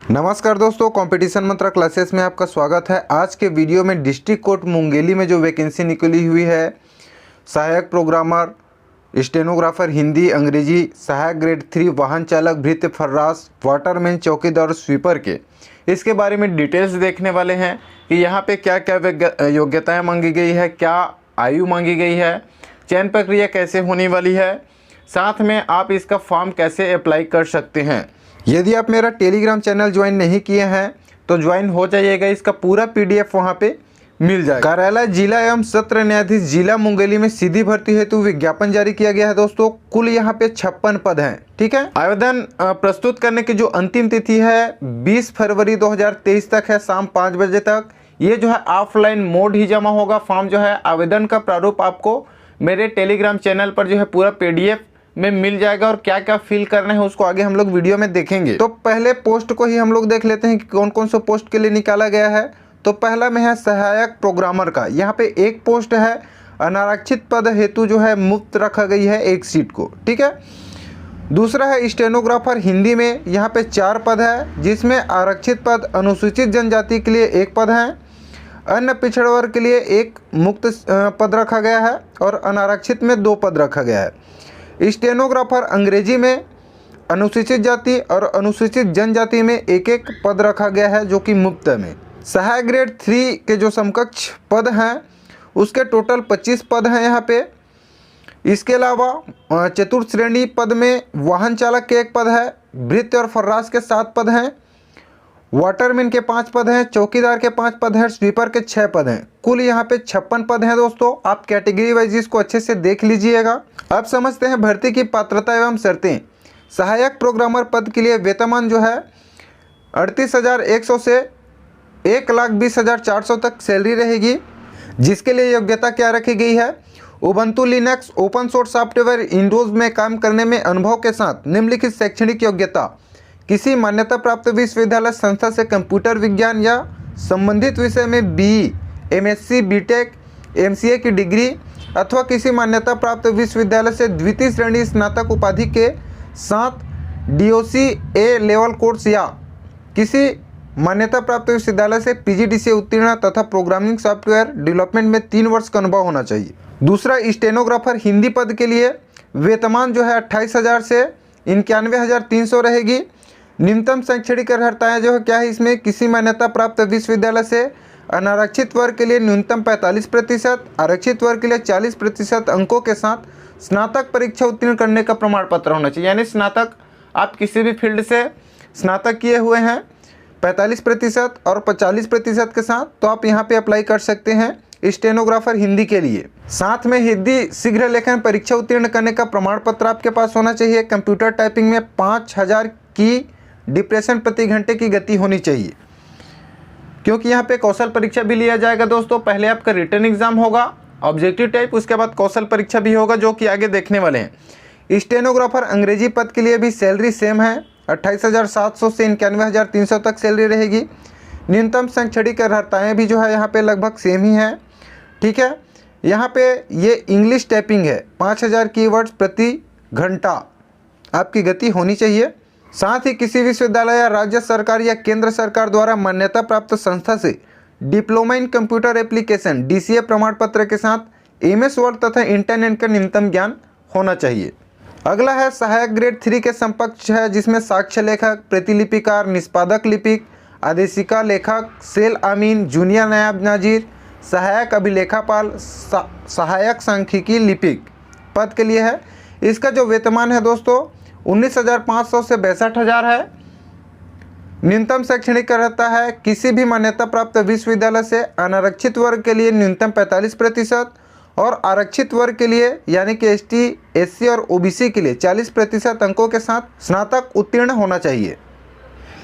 नमस्कार दोस्तों, कंपटीशन मंत्रा क्लासेस में आपका स्वागत है। आज के वीडियो में डिस्ट्रिक्ट कोर्ट मुंगेली में जो वैकेंसी निकली हुई है, सहायक प्रोग्रामर, स्टेनोग्राफर हिंदी अंग्रेजी, सहायक ग्रेड 3, वाहन चालक, भृत्य फर्राश, वाटरमैन, चौकीदार, स्वीपर के, इसके बारे में डिटेल्स देखने वाले हैं कि यहाँ पे क्या क्या योग्यताएँ मांगी गई है, क्या आयु मांगी गई है, चयन प्रक्रिया कैसे होने वाली है, साथ में आप इसका फॉर्म कैसे अप्लाई कर सकते हैं। यदि आप मेरा टेलीग्राम चैनल ज्वाइन नहीं किए हैं तो ज्वाइन हो जाइएगा। इसका पूरा पीडीएफ वहां पे मिल जाएगा। कार्यालय जिला एवं सत्र न्यायाधीश जिला मुंगेली में सीधी भर्ती हेतु विज्ञापन जारी किया गया है दोस्तों। कुल यहाँ पे 56 पद हैं। ठीक है, आवेदन प्रस्तुत करने की जो अंतिम तिथि है 20 फरवरी 2023 तक है, शाम 5 बजे तक। ये जो है ऑफलाइन मोड ही जमा होगा। फॉर्म जो है, आवेदन का प्रारूप आपको मेरे टेलीग्राम चैनल पर जो है पूरा पीडीएफ में मिल जाएगा और क्या क्या फिल करना है उसको आगे हम लोग वीडियो में देखेंगे। तो पहले पोस्ट को ही हम लोग देख लेते हैं कि कौन कौन से पोस्ट के लिए निकाला गया है। तो पहला में है सहायक प्रोग्रामर का। यहाँ पे एक पोस्ट है, अनारक्षित पद हेतु जो है मुफ्त रखा गई है एक सीट को। ठीक है, दूसरा है स्टेनोग्राफर हिंदी में। यहाँ पे 4 पद है, जिसमें आरक्षित पद अनुसूचित जनजाति के लिए 1 पद है, अन्य पिछड़ा वर्ग के लिए 1 मुक्त पद रखा गया है और अनारक्षित में 2 पद रखा गया है। स्टेनोग्राफर अंग्रेजी में अनुसूचित जाति और अनुसूचित जनजाति में 1-1 पद रखा गया है जो कि मुफ्त में। सहायक ग्रेड 3 के जो समकक्ष पद हैं उसके टोटल 25 पद हैं यहाँ पे। इसके अलावा चतुर्थ श्रेणी पद में वाहन चालक के 1 पद है, भृत्य और फर्राश के 7 पद हैं, वाटरमैन के 5 पद हैं, चौकीदार के 5 पद हैं, स्वीपर के 6 पद हैं। कुल यहाँ पे 56 पद हैं दोस्तों। आप कैटेगरी वाइज इसको अच्छे से देख लीजिएगा। अब समझते हैं भर्ती की पात्रता एवं शर्तें। सहायक प्रोग्रामर पद के लिए वेतनमान जो है 38,100 से 1,20,400 तक सैलरी रहेगी। जिसके लिए योग्यता क्या रखी गई है, Ubuntu Linux open source software Windows में काम करने में अनुभव के साथ निम्नलिखित शैक्षणिक योग्यता, किसी मान्यता प्राप्त विश्वविद्यालय संस्था से कंप्यूटर विज्ञान या संबंधित विषय में बीई, एमएससी, बीटेक, एमसीए की डिग्री अथवा किसी मान्यता प्राप्त विश्वविद्यालय से द्वितीय श्रेणी स्नातक उपाधि के साथ डीओसी ए लेवल कोर्स या किसी मान्यता प्राप्त विश्वविद्यालय से पीजीडीसीए उत्तीर्ण तथा प्रोग्रामिंग सॉफ्टवेयर डेवलपमेंट में 3 वर्ष का अनुभव होना चाहिए। दूसरा, स्टेनोग्राफर हिंदी पद के लिए वेतनमान जो है 28,000 से 91,300 रहेगी। न्यूनतम शैक्षणिक अर्हताएँ जो है क्या है इसमें, किसी मान्यता प्राप्त विश्वविद्यालय से अनारक्षित वर्ग के लिए न्यूनतम 45%, आरक्षित वर्ग के लिए 40% अंकों के साथ स्नातक परीक्षा उत्तीर्ण करने का प्रमाण पत्र होना चाहिए। यानी स्नातक आप किसी भी फील्ड से स्नातक किए हुए हैं 45% और 40% के साथ, तो आप यहाँ पे अप्लाई कर सकते हैं स्टेनोग्राफर हिंदी के लिए। साथ में हिंदी शीघ्र लेखन परीक्षा उत्तीर्ण करने का प्रमाण पत्र आपके पास होना चाहिए। कंप्यूटर टाइपिंग में 5000 की डिप्रेशन प्रति घंटे की गति होनी चाहिए, क्योंकि यहाँ पे कौशल परीक्षा भी लिया जाएगा दोस्तों। पहले आपका रिटर्न एग्जाम होगा ऑब्जेक्टिव टाइप, उसके बाद कौशल परीक्षा भी होगा जो कि आगे देखने वाले हैं। स्टेनोग्राफर अंग्रेजी पद के लिए भी सैलरी सेम है, 28,700 से 91,300 तक सैलरी रहेगी। न्यूनतम शैक्षणिक अर्हताएँ भी जो है यहाँ पे लगभग सेम ही हैं। ठीक है, यहाँ पे ये इंग्लिश टाइपिंग है, 5,000 कीवर्ड्स प्रति घंटा आपकी गति होनी चाहिए। साथ ही किसी विश्वविद्यालय या राज्य सरकार या केंद्र सरकार द्वारा मान्यता प्राप्त संस्था से diploma in computer application DCA प्रमाण पत्र के साथ एमएस वर्ड तथा इंटरनेट का न्यूनतम ज्ञान होना चाहिए। अगला है सहायक ग्रेड 3 के समकक्ष है, जिसमें साक्ष्य लेखक, प्रतिलिपिकार, निष्पादक लिपिक, आदेशिका लेखक, सेल अमीन, जूनियर नायब नाजीर, सहायक अभिलेखापाल, सहायक सांख्यिकी लिपिक पद के लिए है। इसका जो वेतनमान है दोस्तों 19,500 से 62,000 है। न्यूनतम शैक्षणिक अर्हता है किसी भी मान्यता प्राप्त विश्वविद्यालय से अनारक्षित वर्ग के लिए न्यूनतम 45% और आरक्षित वर्ग के लिए यानी कि एसटी, एससी और ओबीसी के लिए 40% अंकों के साथ स्नातक उत्तीर्ण होना चाहिए।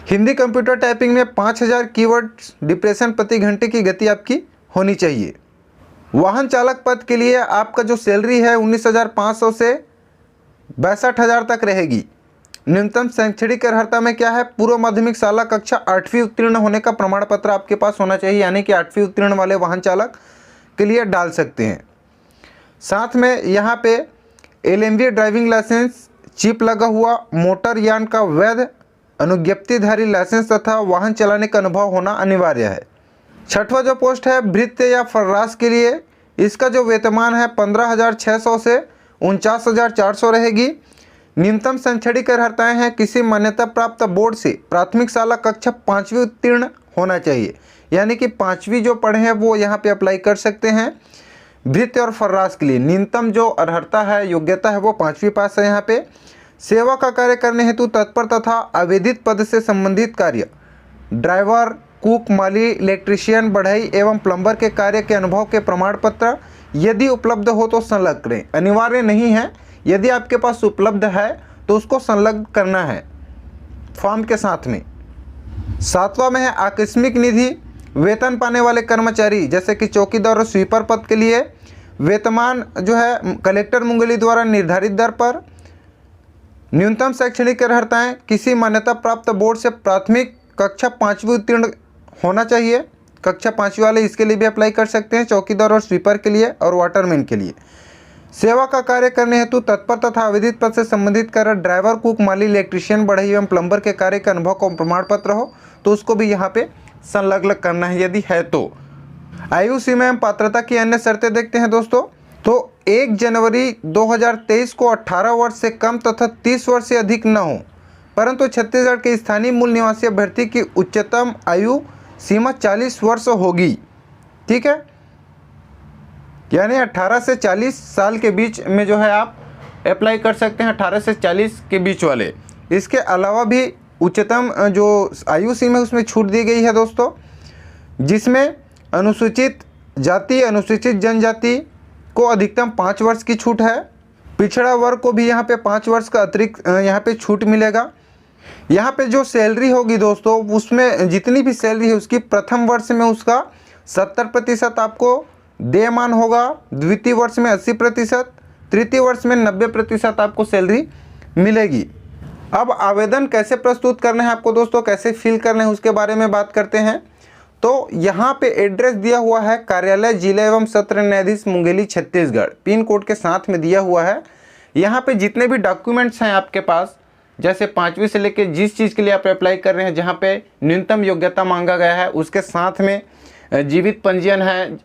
हिंदी कंप्यूटर टाइपिंग में 5,000 कीवर्ड्स डिप्रेशन प्रति घंटे की गति आपकी होनी चाहिए। वाहन चालक पद के लिए आपका जो सैलरी है 19,500 से 62,000 तक रहेगी। न्यूनतम शैक्षणिक अर्हता में क्या है, पूर्व माध्यमिक शाला कक्षा 8वीं उत्तीर्ण होने का प्रमाण पत्र आपके पास होना चाहिए, यानी कि 8वीं उत्तीर्ण वाले वाहन चालक के लिए डाल सकते हैं। साथ में यहाँ पे एलएमवी ड्राइविंग लाइसेंस, चिप लगा हुआ मोटर यान का वैध अनुज्ञप्तिधारी लाइसेंस तथा वाहन चलाने का अनुभव होना अनिवार्य है। छठवां जो पोस्ट है भृत्य या फर्रास के लिए, इसका जो वेतमान है 15,600 से 49,400 रहेगी। न्यूनतम शैक्षणिक अर्हताएं हैं किसी मान्यता प्राप्त बोर्ड से प्राथमिक शाला कक्षा 5वीं उत्तीर्ण होना चाहिए, यानी कि 5वीं जो पढ़े हैं वो यहाँ पे अप्लाई कर सकते हैं। भृत्य और फर्रास के लिए न्यूनतम जो अर्हता है, योग्यता है, वो 5वीं पास है। यहाँ पे सेवा का कार्य करने हेतु तत्पर तथा आवेदित पद से संबंधित कार्य, ड्राइवर, कुक, माली, इलेक्ट्रीशियन, बढ़ई एवं प्लम्बर के कार्य के अनुभव के प्रमाण पत्र यदि उपलब्ध हो तो संलग्न करें। अनिवार्य नहीं है, यदि आपके पास उपलब्ध है तो उसको संलग्न करना है फॉर्म के साथ में। 7वां में है आकस्मिक निधि। वेतन पाने वाले कर्मचारी जैसे कि चौकीदार और स्वीपर पद के लिए वेतमान जो है कलेक्टर मुंगेली द्वारा निर्धारित दर पर। न्यूनतम शैक्षणिक अर्हताएं किसी मान्यता प्राप्त बोर्ड से प्राथमिक कक्षा 5वीं उत्तीर्ण होना चाहिए। कक्षा 5वीं वाले इसके लिए भी अप्लाई कर सकते हैं, चौकीदार और स्वीपर के लिए और वाटरमैन के लिए। सेवा का कार्य करने हेतु तत्पर तथा आवेदित पद से संबंधित कार्य, ड्राइवर, कुक, माली, इलेक्ट्रीशियन, बढ़ई एवं प्लम्बर के कार्य का अनुभव का प्रमाण पत्र हो तो उसको भी यहाँ पे संलग्न करना है यदि है तो। आयु सीमा एवं पात्रता की अन्य शर्तें देखते हैं दोस्तों। तो 1 जनवरी 2023 को 18 वर्ष से कम तथा 30 वर्ष से अधिक न हो, परंतु छत्तीसगढ़ के स्थानीय मूल निवासी अभ्यर्थी की उच्चतम आयु सीमा 40 वर्ष होगी। ठीक है, यानी 18 से 40 साल के बीच में जो है आप अप्लाई कर सकते हैं, 18 से 40 के बीच वाले। इसके अलावा भी उच्चतम जो आयु सीमा है उसमें छूट दी गई है दोस्तों, जिसमें अनुसूचित जाति, अनुसूचित जनजाति को अधिकतम 5 वर्ष की छूट है। पिछड़ा वर्ग को भी यहाँ पे 5 वर्ष का अतिरिक्त यहाँ पे छूट मिलेगा। यहाँ पे जो सैलरी होगी दोस्तों, उसमें जितनी भी सैलरी है उसकी प्रथम वर्ष में उसका 70% आपको देयमान होगा, द्वितीय वर्ष में 80%, तृतीय वर्ष में 90% आपको सैलरी मिलेगी। अब आवेदन कैसे प्रस्तुत करना है आपको दोस्तों, कैसे फिल करना है उसके बारे में बात करते हैं। तो यहाँ पे एड्रेस दिया हुआ है कार्यालय जिला एवं सत्र न्यायाधीश मुंगेली छत्तीसगढ़, पिन कोड के साथ में दिया हुआ है। यहाँ पे जितने भी डॉक्यूमेंट्स हैं आपके पास, जैसे 5वीं से लेके जिस चीज़ के लिए आप अप्लाई कर रहे हैं जहाँ पे न्यूनतम योग्यता मांगा गया है, उसके साथ में जीवित पंजीयन है,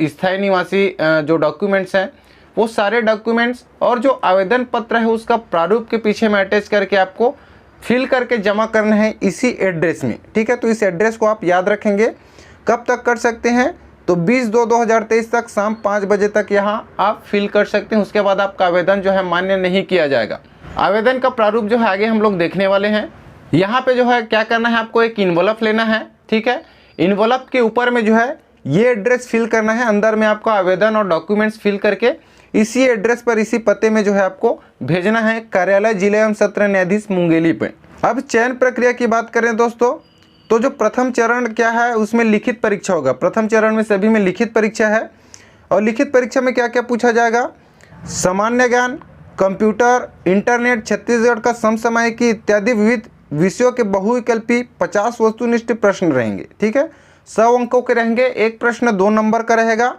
स्थायी निवासी जो डॉक्यूमेंट्स हैं वो सारे डॉक्यूमेंट्स और जो आवेदन पत्र है उसका प्रारूप के पीछे में अटैच करके आपको फिल करके जमा करना है इसी एड्रेस में। ठीक है, तो इस एड्रेस को आप याद रखेंगे। कब तक कर सकते हैं, तो 20/2/2023 तक शाम 5 बजे तक यहाँ आप फिल कर सकते हैं। उसके बाद आपका आवेदन जो है मान्य नहीं किया जाएगा। आवेदन का प्रारूप जो है आगे हम लोग देखने वाले हैं। यहाँ पे जो है क्या करना है, आपको एक इन्वॉल्व लेना है। ठीक है, इन्वॉल्व के ऊपर में जो है ये एड्रेस फिल करना है, अंदर में आपका आवेदन और डॉक्यूमेंट्स फिल करके इसी एड्रेस पर, इसी पते में जो है आपको भेजना है, कार्यालय जिला एवं सत्र न्यायाधीश मुंगेली पे। अब चयन प्रक्रिया की बात करें दोस्तों, तो जो प्रथम चरण क्या है उसमें लिखित परीक्षा होगा। प्रथम चरण में सभी में लिखित परीक्षा है और लिखित परीक्षा में क्या क्या पूछा जाएगा, सामान्य ज्ञान, कंप्यूटर, इंटरनेट, छत्तीसगढ़ का समसामयिकी इत्यादि विविध विषयों के बहुविकल्पी 50 वस्तुनिष्ठ प्रश्न रहेंगे। ठीक है, 100 अंकों के रहेंगे। एक प्रश्न 2 नंबर का रहेगा।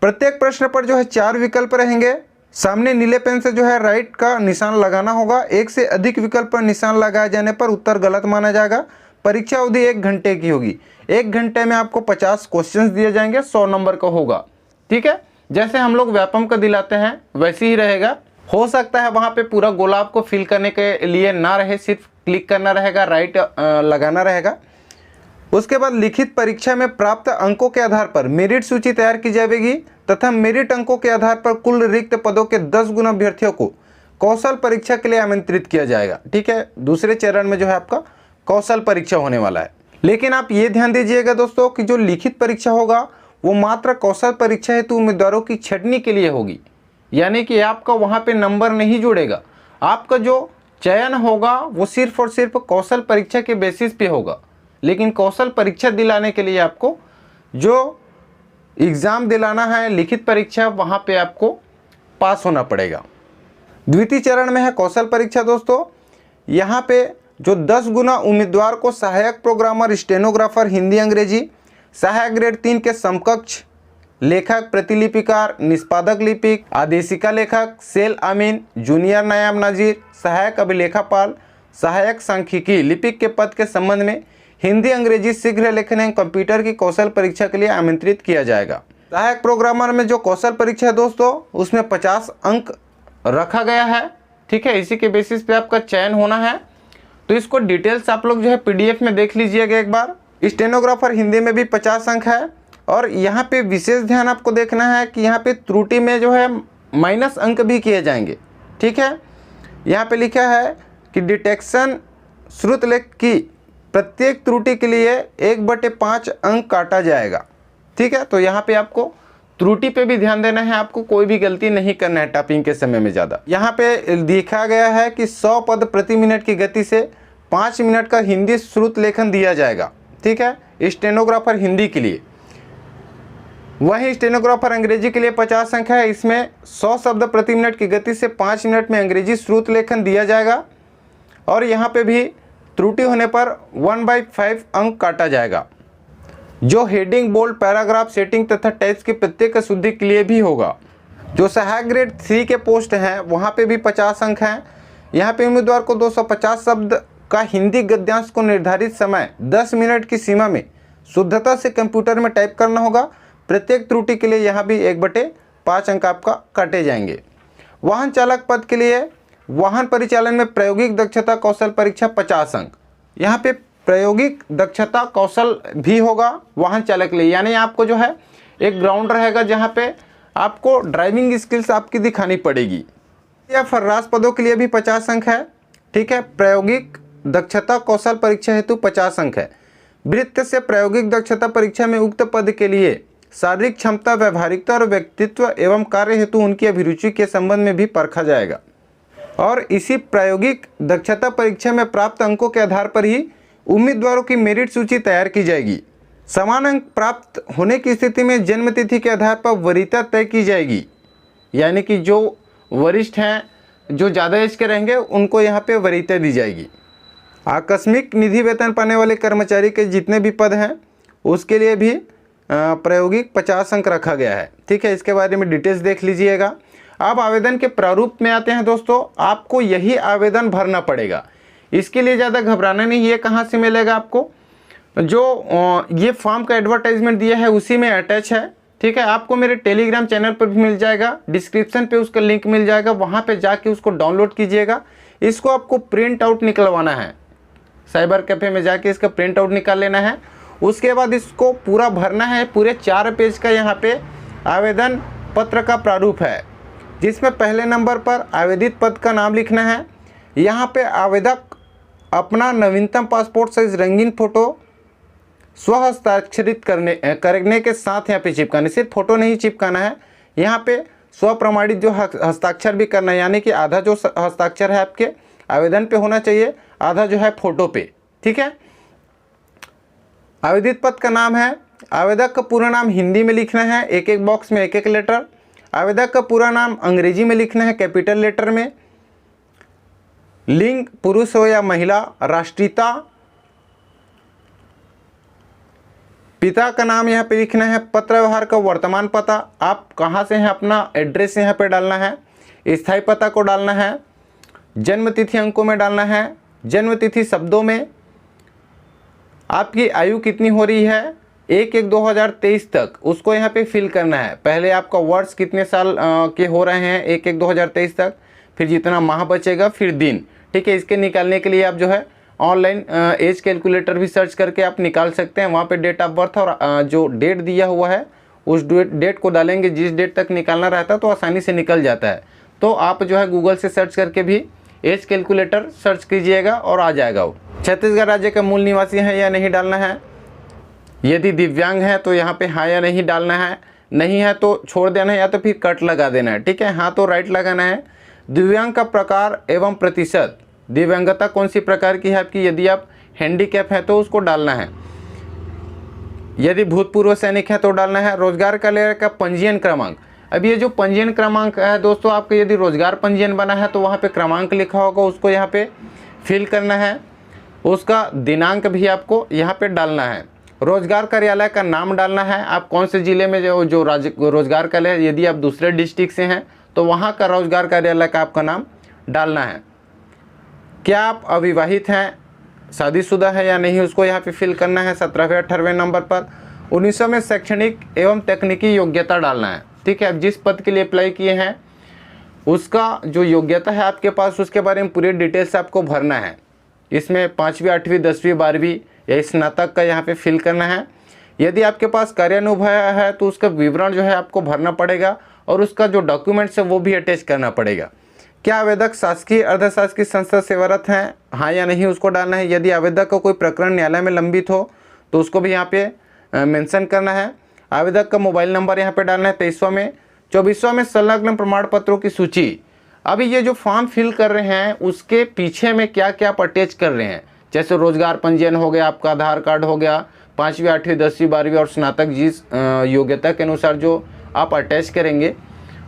प्रत्येक प्रश्न पर जो है 4 विकल्प रहेंगे। सामने नीले पेन से जो है राइट का निशान लगाना होगा। एक से अधिक विकल्प पर निशान लगाए जाने पर उत्तर गलत माना जाएगा। परीक्षा अवधि 1 घंटे की होगी। 1 घंटे में आपको 50 क्वेश्चंस दिए जाएंगे, 100 नंबर का होगा। ठीक है, जैसे हम लोग व्यापम का दिलाते हैं वैसे ही रहेगा। हो सकता है वहाँ पे पूरा गोला आपको फिल करने के लिए ना रहे, सिर्फ क्लिक करना रहेगा, राइट लगाना रहेगा। उसके बाद लिखित परीक्षा में प्राप्त अंकों के आधार पर मेरिट सूची तैयार की जाएगी तथा मेरिट अंकों के आधार पर कुल रिक्त पदों के 10 गुना अभ्यर्थियों को कौशल परीक्षा के लिए आमंत्रित किया जाएगा। ठीक है, दूसरे चरण में जो है आपका कौशल परीक्षा होने वाला है। लेकिन आप ये ध्यान दीजिएगा दोस्तों कि जो लिखित परीक्षा होगा वो मात्र कौशल परीक्षा हेतु उम्मीदवारों की छटनी के लिए होगी, यानी कि आपका वहाँ पे नंबर नहीं जुड़ेगा। आपका जो चयन होगा वो सिर्फ और सिर्फ कौशल परीक्षा के बेसिस पे होगा। लेकिन कौशल परीक्षा दिलाने के लिए आपको जो एग्ज़ाम दिलाना है, लिखित परीक्षा, वहाँ पे आपको पास होना पड़ेगा। द्वितीय चरण में है कौशल परीक्षा दोस्तों। यहाँ पे जो 10 गुना उम्मीदवार को सहायक प्रोग्रामर, स्टेनोग्राफर, हिंदी अंग्रेजी, सहायक ग्रेड 3 के समकक्ष लेखक, प्रतिलिपिकार, निष्पादक लिपिक, आदेशिका लेखक, सेल अमीन, जूनियर नायाब नाजीर, सहायक अभिलेखापाल, सहायक सांख्यिकी लिपिक के पद के संबंध में हिंदी अंग्रेजी शीघ्र लेखन एवं कंप्यूटर की कौशल परीक्षा के लिए आमंत्रित किया जाएगा। सहायक प्रोग्रामर में जो कौशल परीक्षा है दोस्तों, उसमें 50 अंक रखा गया है। ठीक है, इसी के बेसिस पे आपका चयन होना है। तो इसको डिटेल्स आप लोग जो है PDF में देख लीजिएगा एक बार। स्टेनोग्राफर हिंदी में भी 50 अंक है। और यहाँ पे विशेष ध्यान आपको देखना है कि यहाँ पे त्रुटि में जो है माइनस अंक भी किए जाएंगे। ठीक है, यहाँ पे लिखा है कि डिटेक्शन श्रुतलेख की प्रत्येक त्रुटि के लिए 1/5 अंक काटा जाएगा। ठीक है, तो यहाँ पे आपको त्रुटि पे भी ध्यान देना है, आपको कोई भी गलती नहीं करना है टाइपिंग के समय में ज़्यादा। यहाँ पे लिखा गया है कि 100 पद प्रति मिनट की गति से 5 मिनट का हिंदी श्रुत लेखन दिया जाएगा। ठीक है, स्टेनोग्राफर हिंदी के लिए। वहीं स्टेनोग्राफर अंग्रेजी के लिए 50 अंक है। इसमें 100 शब्द प्रति मिनट की गति से 5 मिनट में अंग्रेजी श्रुत लेखन दिया जाएगा। और यहाँ पे भी त्रुटि होने पर 1/5 अंक काटा जाएगा, जो हेडिंग, बोल्ड, पैराग्राफ, सेटिंग तथा टेक्स्ट की प्रत्येक शुद्धि के लिए भी होगा। जो सहायक ग्रेड 3 के पोस्ट हैं वहाँ पे भी 50 अंक हैं। यहाँ पे उम्मीदवार को 250 शब्द का हिंदी गद्यांश को निर्धारित समय 10 मिनट की सीमा में शुद्धता से कंप्यूटर में टाइप करना होगा। प्रत्येक त्रुटि के लिए यहाँ भी 1/5 अंक आपका काटे जाएंगे। वाहन चालक पद के लिए वाहन परिचालन में प्रायोगिक दक्षता कौशल परीक्षा 50 अंक। यहाँ पे प्रायोगिक दक्षता कौशल भी होगा वाहन चालक के लिए, यानी आपको जो है एक ग्राउंड रहेगा जहाँ पे आपको ड्राइविंग स्किल्स आपकी दिखानी पड़ेगी। या फर्राश पदों के लिए भी 50 अंक है। ठीक है, प्रायोगिक दक्षता कौशल परीक्षा हेतु 50 अंक है। वृत्त से प्रायोगिक दक्षता परीक्षा में उक्त पद के लिए शारीरिक क्षमता, व्यवहारिकता और व्यक्तित्व एवं कार्य हेतु उनकी अभिरुचि के संबंध में भी परखा जाएगा। और इसी प्रायोगिक दक्षता परीक्षा में प्राप्त अंकों के आधार पर ही उम्मीदवारों की मेरिट सूची तैयार की जाएगी। समान अंक प्राप्त होने की स्थिति में जन्मतिथि के आधार पर वरीयता तय की जाएगी, यानी कि जो वरिष्ठ हैं, जो ज़्यादा एज के रहेंगे, उनको यहाँ पे वरीयता दी जाएगी। आकस्मिक निधि वेतन पाने वाले कर्मचारी के जितने भी पद हैं उसके लिए भी प्रायोगिक 50 अंक रखा गया है। ठीक है, इसके बारे में डिटेल्स देख लीजिएगा। अब आवेदन के प्रारूप में आते हैं दोस्तों। आपको यही आवेदन भरना पड़ेगा, इसके लिए ज़्यादा घबराना नहीं। ये कहाँ से मिलेगा आपको? जो ये फॉर्म का एडवर्टाइजमेंट दिया है उसी में अटैच है। ठीक है, आपको मेरे टेलीग्राम चैनल पर भी मिल जाएगा, डिस्क्रिप्शन पे उसका लिंक मिल जाएगा, वहाँ पे जाके उसको डाउनलोड कीजिएगा। इसको आपको प्रिंट आउट निकलवाना है, साइबर कैफ़े में जाके इसका प्रिंट आउट निकाल लेना है। उसके बाद इसको पूरा भरना है। पूरे 4 पेज का यहाँ पे आवेदन पत्र का प्रारूप है, जिसमें पहले नंबर पर आवेदित पद का नाम लिखना है। यहाँ पे आवेदक अपना नवीनतम पासपोर्ट साइज रंगीन फ़ोटो स्व हस्ताक्षरित करने के साथ यहाँ पे चिपकाने, सिर्फ फ़ोटो नहीं चिपकाना है, यहाँ पे स्व प्रमाणित जो हस्ताक्षर भी करना है, यानी कि आधा जो हस्ताक्षर है आपके आवेदन पे होना चाहिए, आधा जो है फ़ोटो पे। ठीक है, आवेदित पद का नाम है। आवेदक का पूरा नाम हिंदी में लिखना है, एक एक बॉक्स में एक एक लेटर। आवेदक का पूरा नाम अंग्रेजी में लिखना है, कैपिटल लेटर में। लिंग पुरुष हो या महिला, राष्ट्रीयता, पिता का नाम यहाँ पे लिखना है, पत्र व्यवहार का वर्तमान पता, आप कहाँ से हैं अपना एड्रेस यहाँ पे डालना है, स्थायी पता को डालना है, जन्म तिथि अंकों में डालना है, जन्म तिथि शब्दों में, आपकी आयु कितनी हो रही है 1/1/2023 तक, उसको यहाँ पे फिल करना है। पहले आपका वर्ष कितने साल के हो रहे हैं 1/1/2023 तक, फिर जितना माह बचेगा, फिर दिन। ठीक है, इसके निकालने के लिए आप जो है ऑनलाइन एज कैलकुलेटर भी सर्च करके आप निकाल सकते हैं। वहाँ पे डेट ऑफ बर्थ और जो डेट दिया हुआ है उस डेट को डालेंगे, जिस डेट तक निकालना रहता है तो आसानी से निकल जाता है। तो आप जो है गूगल से सर्च करके भी एज कैलकुलेटर सर्च कीजिएगा और आ जाएगा वो। छत्तीसगढ़ राज्य का मूल निवासी है या नहीं डालना है। यदि दिव्यांग है तो यहाँ पे हाँ या नहीं डालना है, नहीं है तो छोड़ देना है या तो फिर कट लगा देना है। ठीक है, हाँ तो राइट लगाना है। दिव्यांग का प्रकार एवं प्रतिशत, दिव्यांगता कौन सी प्रकार की है आपकी, यदि आप हैंडीकैप है तो उसको डालना है, यदि भूतपूर्व सैनिक है तो डालना है। रोजगार कार्यालय का पंजीयन क्रमांक, अब ये जो पंजीयन क्रमांक है दोस्तों, आपका यदि रोजगार पंजीयन बना है तो वहाँ पे क्रमांक लिखा होगा, उसको यहाँ पे फिल करना है। उसका दिनांक भी आपको यहाँ पे डालना है। रोजगार कार्यालय का नाम डालना है, आप कौन से ज़िले में जो रोजगार कार्यालय, यदि आप दूसरे डिस्ट्रिक्ट से हैं तो वहाँ का रोजगार कार्यालय का आपका नाम डालना है। क्या आप अविवाहित हैं, शादीशुदा है या नहीं, उसको यहाँ पे फिल करना है 17वें 18वें नंबर पर। 1900 में शैक्षणिक एवं तकनीकी योग्यता डालना है। ठीक है, अब जिस पद के लिए अप्लाई किए हैं उसका जो योग्यता है आपके पास, उसके बारे में पूरी डिटेल्स आपको भरना है। इसमें 5वीं 8वीं 10वीं 12वीं या स्नातक का यहाँ पे फिल करना है। यदि आपके पास कार्यानुभव है तो उसका विवरण जो है आपको भरना पड़ेगा और उसका जो डॉक्यूमेंट्स है वो भी अटैच करना पड़ेगा। क्या आवेदक शासकीय अर्धशासकीय संस्था सेवारत हैं, हाँ या नहीं, उसको डालना है। यदि आवेदक का कोई प्रकरण न्यायालय में लंबित हो तो उसको भी यहाँ पे मेंशन करना है। आवेदक का मोबाइल नंबर यहाँ पे डालना है 23वां में। 24वां में संलग्न प्रमाण पत्रों की सूची। अभी ये जो फॉर्म फिल कर रहे हैं उसके पीछे में क्या क्या आप अटैच कर रहे हैं, जैसे रोजगार पंजीयन हो गया, आपका आधार कार्ड हो गया, 5वीं 8वीं 10वीं 12वीं और स्नातक जिस योग्यता के अनुसार जो आप अटैच करेंगे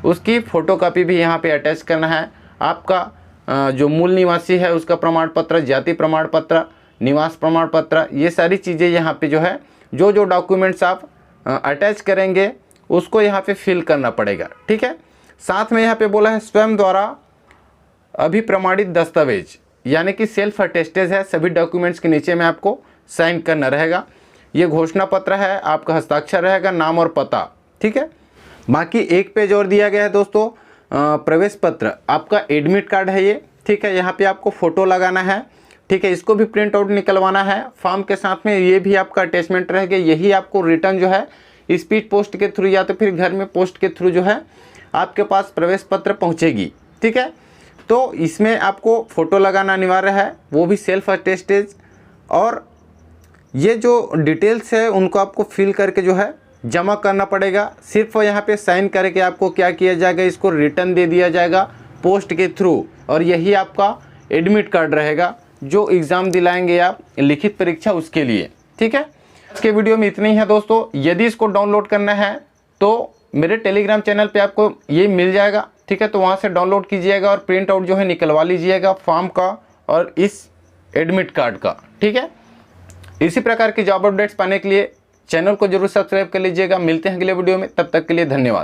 उसकी फ़ोटोकॉपी भी यहाँ पे अटैच करना है। आपका जो मूल निवासी है उसका प्रमाण पत्र, जाति प्रमाण पत्र, निवास प्रमाण पत्र, ये सारी चीज़ें यहाँ पे जो है जो डॉक्यूमेंट्स आप अटैच करेंगे उसको यहाँ पे फिल करना पड़ेगा। ठीक है, साथ में यहाँ पे बोला है स्वयं द्वारा अभिप्रमाणित दस्तावेज, यानी कि सेल्फ अटेस्टेड है, सभी डॉक्यूमेंट्स के नीचे में आपको साइन करना रहेगा। ये घोषणा पत्र है, आपका हस्ताक्षर रहेगा, नाम और पता। ठीक है, बाकी एक पेज और दिया गया है दोस्तों, प्रवेश पत्र, आपका एडमिट कार्ड है ये। ठीक है, यहाँ पे आपको फ़ोटो लगाना है। ठीक है, इसको भी प्रिंट आउट निकलवाना है फॉर्म के साथ में, ये भी आपका अटैचमेंट रहेगा। यही आपको रिटर्न जो है स्पीड पोस्ट के थ्रू या तो फिर घर में पोस्ट के थ्रू जो है आपके पास प्रवेश पत्र पहुँचेगी। ठीक है, तो इसमें आपको फ़ोटो लगाना अनिवार्य है, वो भी सेल्फ अटेस्टेड, और ये जो डिटेल्स है उनको आपको फिल करके जो है जमा करना पड़ेगा। सिर्फ यहाँ पे साइन करके आपको क्या किया जाएगा, इसको रिटर्न दे दिया जाएगा पोस्ट के थ्रू, और यही आपका एडमिट कार्ड रहेगा जो एग्ज़ाम दिलाएंगे आप लिखित परीक्षा उसके लिए। ठीक है, आज के वीडियो में इतना ही है दोस्तों। यदि इसको डाउनलोड करना है तो मेरे टेलीग्राम चैनल पे आपको ये मिल जाएगा। ठीक है, तो वहाँ से डाउनलोड कीजिएगा और प्रिंट आउट जो है निकलवा लीजिएगा फॉर्म का और इस एडमिट कार्ड का। ठीक है, इसी प्रकार की जॉब अपडेट्स पाने के लिए चैनल को जरूर सब्सक्राइब कर लीजिएगा। मिलते हैं अगले वीडियो में, तब तक के लिए धन्यवाद।